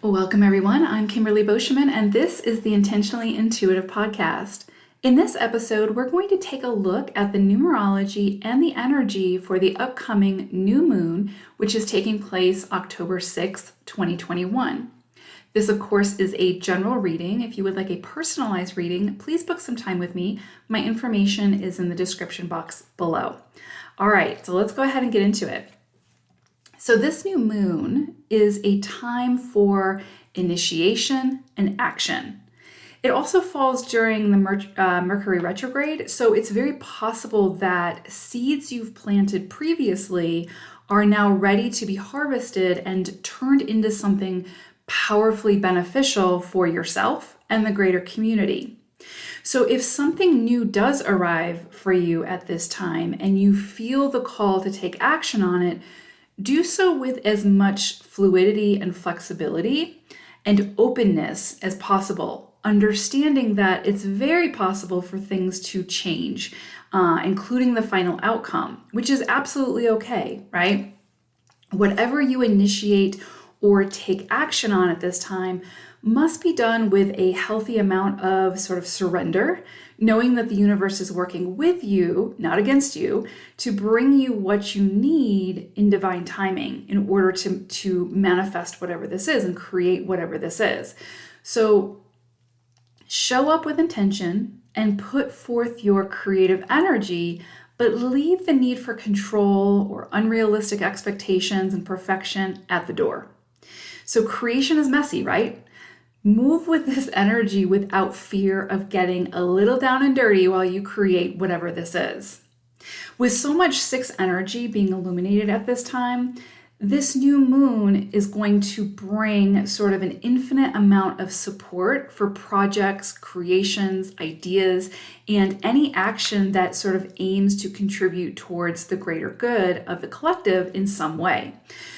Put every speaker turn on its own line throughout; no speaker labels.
Welcome, everyone. I'm Kimberly Boscheman, and this is the Intentionally Intuitive podcast. In this episode, we're going to take a look at the numerology and the energy for the upcoming new moon, which is taking place October 6th, 2021. This, of course, is a general reading. If you would like a personalized reading, please book some time with me. My information is in the description box below. All right, so let's go ahead and get into it. So this new moon is a time for initiation and action. It also falls during the Mercury retrograde, so it's very possible that seeds you've planted previously are now ready to be harvested and turned into something powerfully beneficial for yourself and the greater community. So if something new does arrive for you at this time and you feel the call to take action on it, do so with as much fluidity and flexibility and openness as possible, understanding that it's very possible for things to change, including the final outcome, which is absolutely okay, right? Whatever you initiate or take action on at this time must be done with a healthy amount of sort of surrender, knowing that the universe is working with you, not against you, to bring you what you need in divine timing in order to manifest whatever this is and create whatever this is. So show up with intention and put forth your creative energy, but leave the need for control or unrealistic expectations and perfection at the door. So creation is messy, right? Move with this energy without fear of getting a little down and dirty while you create whatever this is. With so much 6 energy being illuminated at this time, this new moon is going to bring sort of an infinite amount of support for projects, creations, ideas, and any action that sort of aims to contribute towards the greater good of the collective in some way.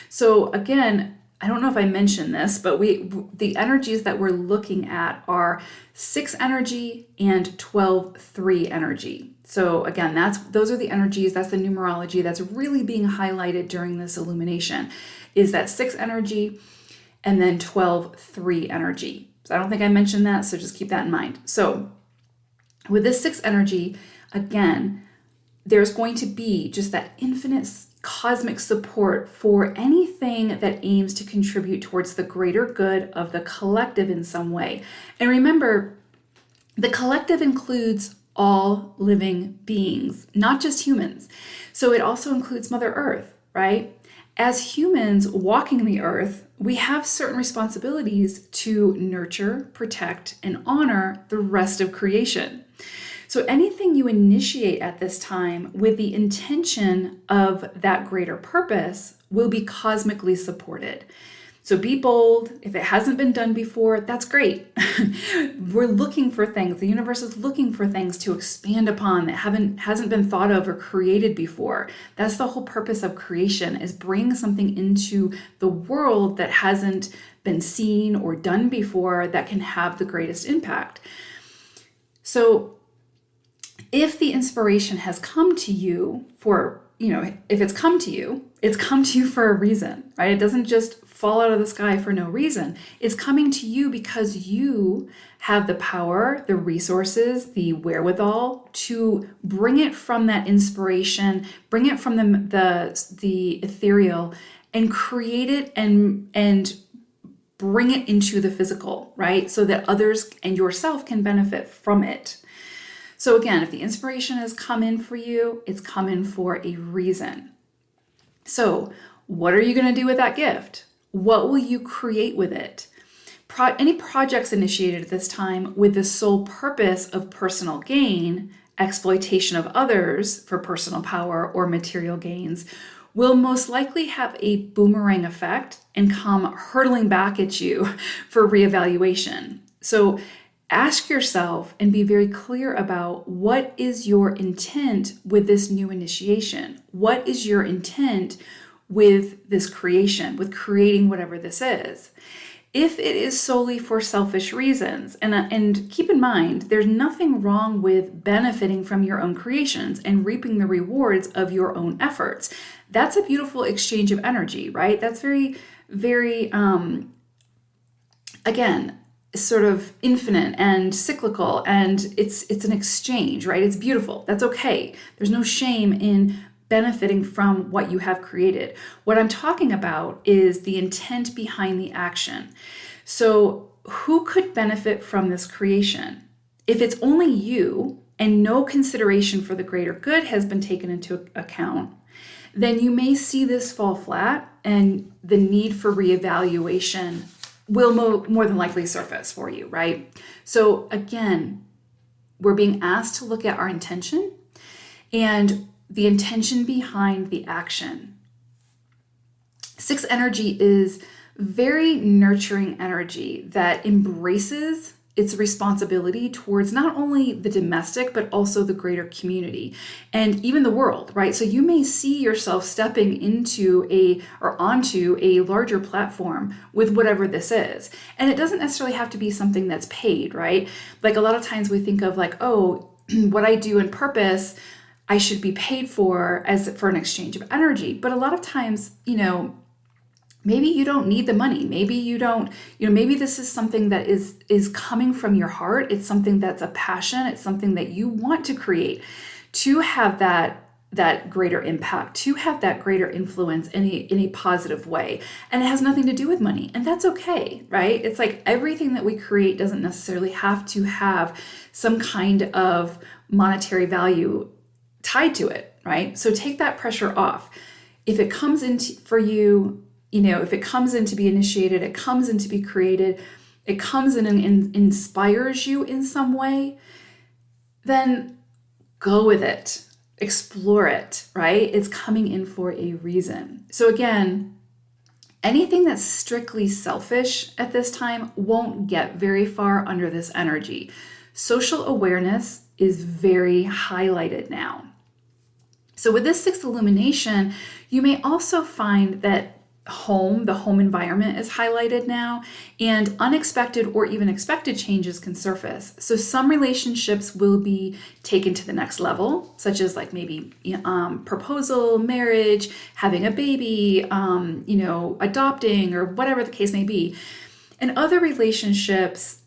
So again, I don't know if I mentioned this, but the energies that we're looking at are 6 energy and 12-3 energy. So again, those are the energies, that's the numerology that's really being highlighted during this illumination, is that 6 energy and then 12-3 energy. So I don't think I mentioned that, so just keep that in mind. So with this 6 energy, again, there's going to be just that infinite cosmic support for anything that aims to contribute towards the greater good of the collective in some way. And remember, the collective includes all living beings, not just humans. So it also includes Mother Earth, right? As humans walking the earth, we have certain responsibilities to nurture, protect, and honor the rest of creation. So anything you initiate at this time with the intention of that greater purpose will be cosmically supported. So be bold. If it hasn't been done before, that's great. We're looking for things. The universe is looking for things to expand upon that hasn't been thought of or created before. That's the whole purpose of creation, is bring something into the world that hasn't been seen or done before that can have the greatest impact. So if the inspiration has come to you if it's come to you for a reason, right? It doesn't just fall out of the sky for no reason. It's coming to you because you have the power, the resources, the wherewithal to bring it from that inspiration, bring it from the ethereal and create it and bring it into the physical, right? So that others and yourself can benefit from it. So again, if the inspiration has come in for you, it's come in for a reason. So what are you going to do with that gift? What will you create with it? Any projects initiated at this time with the sole purpose of personal gain, exploitation of others for personal power or material gains, will most likely have a boomerang effect and come hurtling back at you for reevaluation. So ask yourself and be very clear about what is your intent with this new initiation? What is your intent with this creation, with creating whatever this is? If it is solely for selfish reasons, and keep in mind, there's nothing wrong with benefiting from your own creations and reaping the rewards of your own efforts. That's a beautiful exchange of energy, right? That's very, very again, sort of infinite and cyclical, and it's an exchange, right? It's beautiful. That's okay. There's no shame in benefiting from what you have created. What I'm talking about is the intent behind the action. So who could benefit from this creation? If it's only you and no consideration for the greater good has been taken into account, then you may see this fall flat, and the need for reevaluation will more than likely surface for you, right? So again, we're being asked to look at our intention and the intention behind the action. 6 energy is very nurturing energy that embraces its responsibility towards not only the domestic, but also the greater community and even the world, right? So you may see yourself stepping into onto a larger platform with whatever this is. And it doesn't necessarily have to be something that's paid, right? Like a lot of times we think of like, oh, what I do in purpose, I should be paid for for an exchange of energy. But a lot of times, maybe you don't need the money. Maybe you don't, maybe this is something that is coming from your heart. It's something that's a passion. It's something that you want to create to have that greater impact, to have that greater influence in a positive way. And it has nothing to do with money. And that's okay, right? It's like everything that we create doesn't necessarily have to have some kind of monetary value tied to it, right? So take that pressure off. If it comes into for you, if it comes in to be initiated, it comes in to be created, it comes in and inspires you in some way, then go with it, explore it, right? It's coming in for a reason. So again, anything that's strictly selfish at this time won't get very far under this energy. Social awareness is very highlighted now. So with this 6th illumination, you may also find that the home environment is highlighted now, and unexpected or even expected changes can surface. So some relationships will be taken to the next level, such as like maybe proposal, marriage, having a baby, adopting, or whatever the case may be. And other relationships,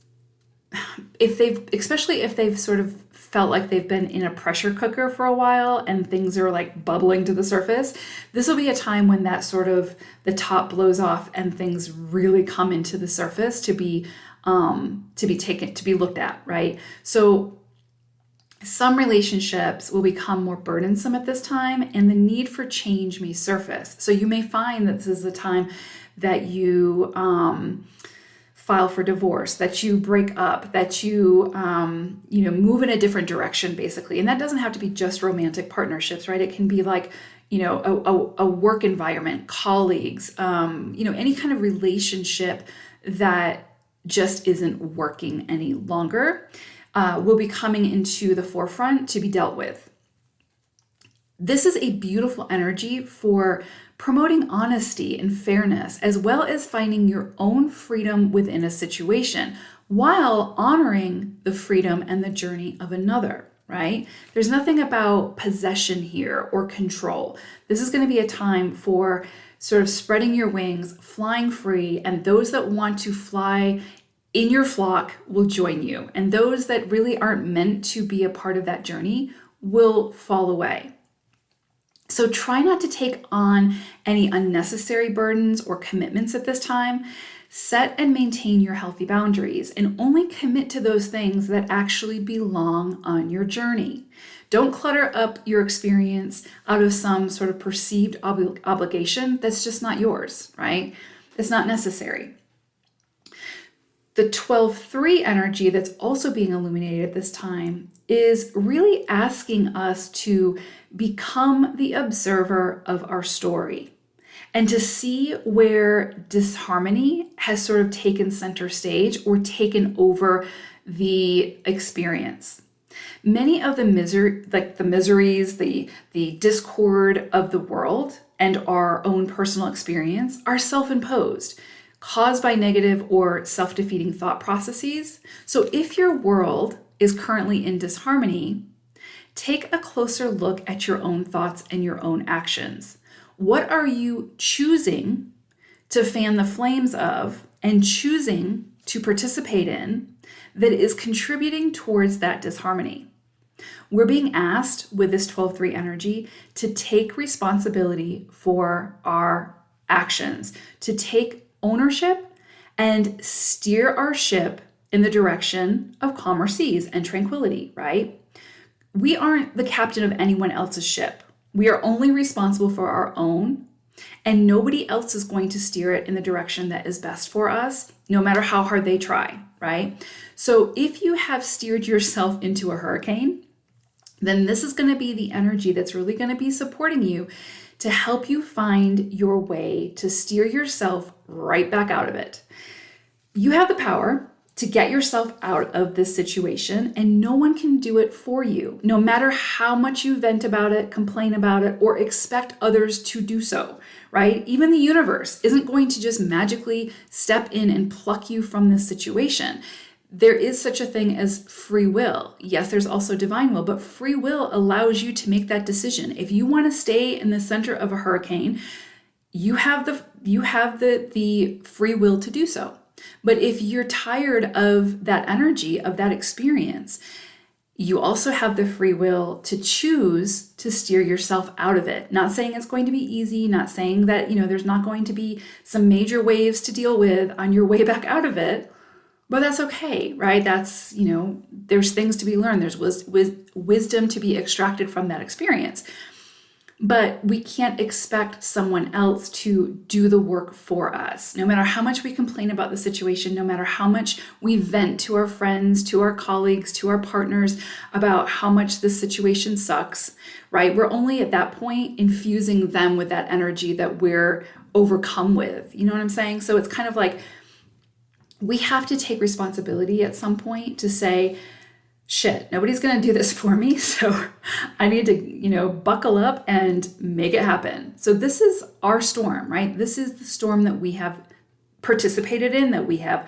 especially if they've sort of felt like they've been in a pressure cooker for a while and things are like bubbling to the surface, this will be a time when that sort of the top blows off and things really come into the surface to be looked at, right? So some relationships will become more burdensome at this time, and the need for change may surface. So you may find that this is the time that you file for divorce, that you break up, that you move in a different direction, basically. And that doesn't have to be just romantic partnerships, right? It can be like, a work environment, colleagues, any kind of relationship that just isn't working any longer will be coming into the forefront to be dealt with. This is a beautiful energy for promoting honesty and fairness, as well as finding your own freedom within a situation while honoring the freedom and the journey of another, right? There's nothing about possession here or control. This is going to be a time for sort of spreading your wings, flying free, and those that want to fly in your flock will join you. And those that really aren't meant to be a part of that journey will fall away. So try not to take on any unnecessary burdens or commitments at this time. Set and maintain your healthy boundaries and only commit to those things that actually belong on your journey. Don't clutter up your experience out of some sort of perceived obligation that's just not yours, right? It's not necessary. The 12-3 energy that's also being illuminated at this time is really asking us to become the observer of our story and to see where disharmony has sort of taken center stage or taken over the experience. Many of the miseries, the discord of the world and our own personal experience are self-imposed, caused by negative or self-defeating thought processes. So if your world is currently in disharmony, take a closer look at your own thoughts and your own actions. What are you choosing to fan the flames of and choosing to participate in that is contributing towards that disharmony. We're being asked with this 12-3 energy to take responsibility for our actions, to take ownership and steer our ship in the direction of calmer seas and tranquility, right? We aren't the captain of anyone else's ship. We are only responsible for our own, and nobody else is going to steer it in the direction that is best for us, no matter how hard they try, right? So if you have steered yourself into a hurricane, then this is going to be the energy that's really going to be supporting you to help you find your way to steer yourself right back out of it. You have the power to get yourself out of this situation, and no one can do it for you, no matter how much you vent about it, complain about it, or expect others to do so, right? Even the universe isn't going to just magically step in and pluck you from this situation. There is such a thing as free will. Yes, there's also divine will, but free will allows you to make that decision. If you want to stay in the center of a hurricane, you have the free will to do so. But if you're tired of that energy, of that experience, you also have the free will to choose to steer yourself out of it. Not saying it's going to be easy, not saying that, there's not going to be some major waves to deal with on your way back out of it, but that's okay, right? That's, there's things to be learned. There's wisdom to be extracted from that experience. But we can't expect someone else to do the work for us. No matter how much we complain about the situation, no matter how much we vent to our friends, to our colleagues, to our partners about how much this situation sucks, right? We're only at that point infusing them with that energy that we're overcome with. You know what I'm saying? So it's kind of like we have to take responsibility at some point to say, shit, nobody's going to do this for me. So I need to, buckle up and make it happen. So this is our storm, right? This is the storm that we have participated in, that we have,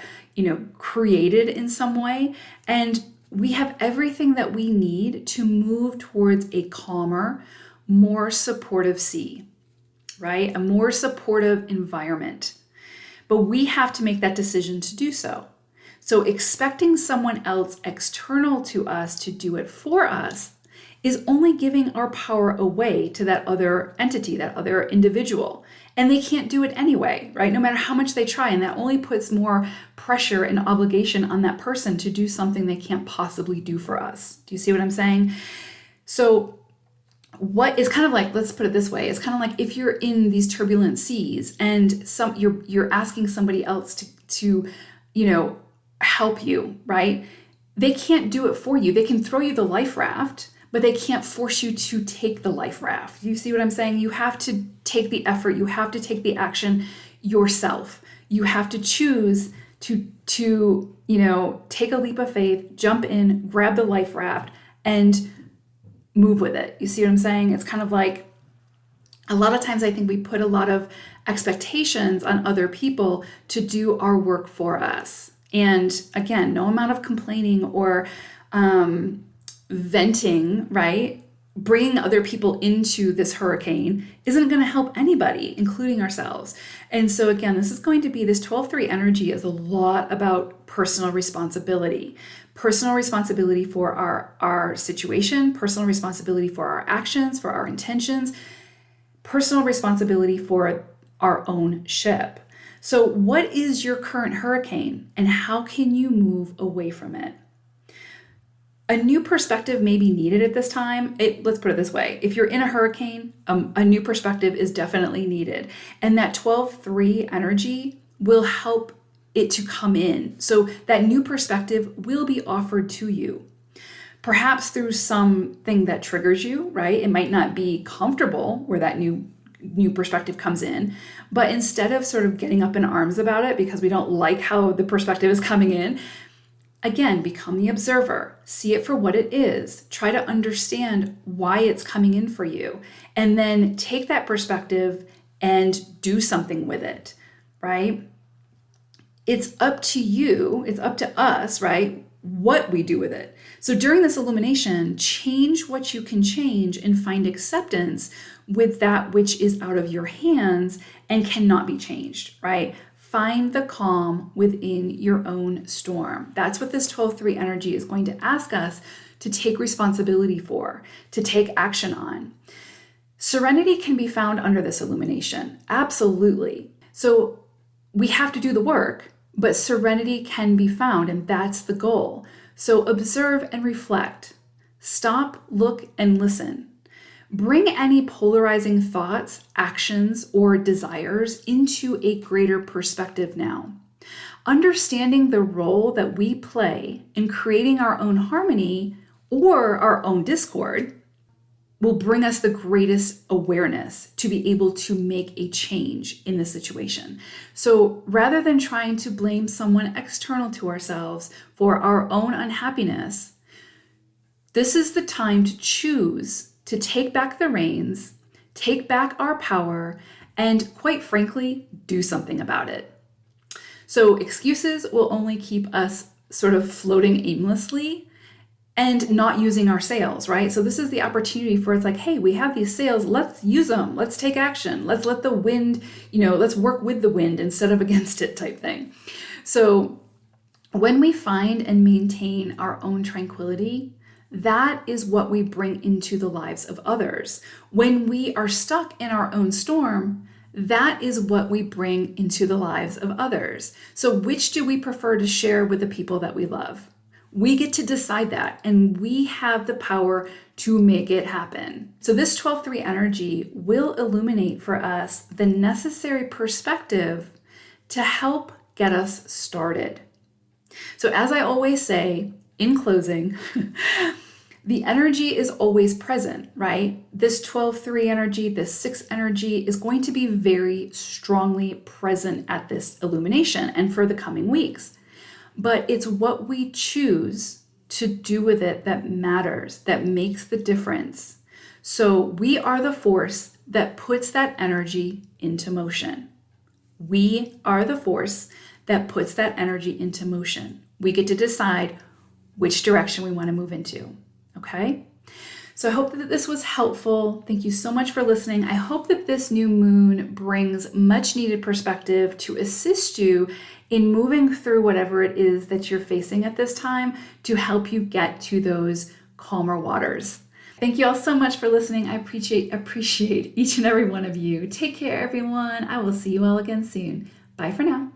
created in some way. And we have everything that we need to move towards a calmer, more supportive sea, right? A more supportive environment. But we have to make that decision to do so. So expecting someone else external to us to do it for us is only giving our power away to that other entity, that other individual. And they can't do it anyway, right? No matter how much they try. And that only puts more pressure and obligation on that person to do something they can't possibly do for us. Do you see what I'm saying? So what is kind of like, let's put it this way, it's kind of like if you're in these turbulent seas and you're asking somebody else to help you, right? They can't do it for you. They can throw you the life raft, but they can't force you to take the life raft. You see what I'm saying? You have to take the effort. You have to take the action yourself. You have to choose to take a leap of faith, jump in, grab the life raft, and move with it. You see what I'm saying? It's kind of like a lot of times I think we put a lot of expectations on other people to do our work for us. And again, no amount of complaining or venting, right? Bringing other people into this hurricane isn't going to help anybody, including ourselves. And so again, this is going to be, this 12-3 energy is a lot about personal responsibility. Personal responsibility for our situation, personal responsibility for our actions, for our intentions, personal responsibility for our own ship. So what is your current hurricane and how can you move away from it? A new perspective may be needed at this time. Let's put it this way. If you're in a hurricane, a new perspective is definitely needed. And that 12-3 energy will help it to come in. So that new perspective will be offered to you. Perhaps through something that triggers you, right? It might not be comfortable where that new perspective comes in, but instead of sort of getting up in arms about it because we don't like how the perspective is coming in, again, become the observer, see it for what it is, try to understand why it's coming in for you, and then take that perspective and do something with it, right? It's up to you, it's up to us, right? What we do with it. So during this illumination, change what you can change and find acceptance with that which is out of your hands and cannot be changed, right? find the calm within your own storm. That's what this 12-3 energy is going to ask us to take responsibility for, to take action on. Serenity can be found under this illumination. Absolutely. So we have to do the work, but serenity can be found, and that's the goal. So observe and reflect. Stop, look, and listen. Bring any polarizing thoughts, actions, or desires into a greater perspective now. Understanding the role that we play in creating our own harmony or our own discord will bring us the greatest awareness to be able to make a change in the situation. So rather than trying to blame someone external to ourselves for our own unhappiness, this is the time to choose to take back the reins, take back our power, and quite frankly, do something about it. So excuses will only keep us sort of floating aimlessly and not using our sails, right? So this is the opportunity for it's like, hey, we have these sails, let's use them, let's take action, let's let the wind, let's work with the wind instead of against it type thing. So when we find and maintain our own tranquility, that is what we bring into the lives of others. When we are stuck in our own storm, that is what we bring into the lives of others. So which do we prefer to share with the people that we love? We get to decide that, and we have the power to make it happen. So this 12-3 energy will illuminate for us the necessary perspective to help get us started. So as I always say, in closing, the energy is always present, right? This 12-3 energy, this 6 energy is going to be very strongly present at this illumination and for the coming weeks. But it's what we choose to do with it that matters, that makes the difference. So we are the force that puts that energy into motion. We are the force that puts that energy into motion. We get to decide which direction we want to move into, okay? So I hope that this was helpful. Thank you so much for listening. I hope that this new moon brings much needed perspective to assist you in moving through whatever it is that you're facing at this time to help you get to those calmer waters. Thank you all so much for listening. I appreciate each and every one of you. Take care, everyone. I will see you all again soon. Bye for now.